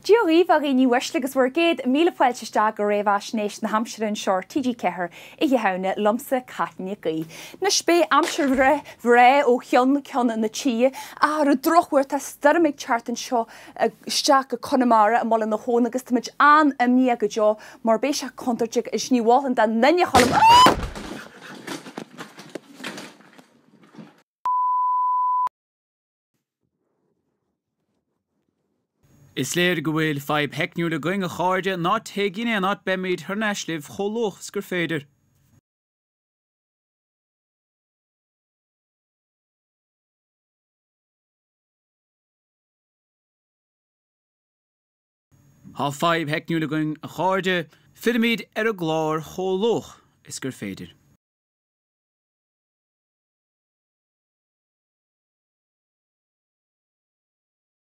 Díoríomh a réí weislegus bhar géad míle foiilteiste go réomhhaisnééis na Hampshire an seoir TG4 I dheanna lomsa catne gaí. Na spé amsir bhré ó cheanna na tí a ar drochhuiir tá starmig chartan seo steach go Connemara a molla na hóna agus táid an imní go deo mar béis a contarteach is níháin den nanne chalam. Is léir go bhfuil 5 heicniú le going a cháirde ná teagine ná beméid th neislimh cholóch gur féidir. Tá 5 heicniú le going a cháirde, filimid ar a glár cholóch is gur féidir.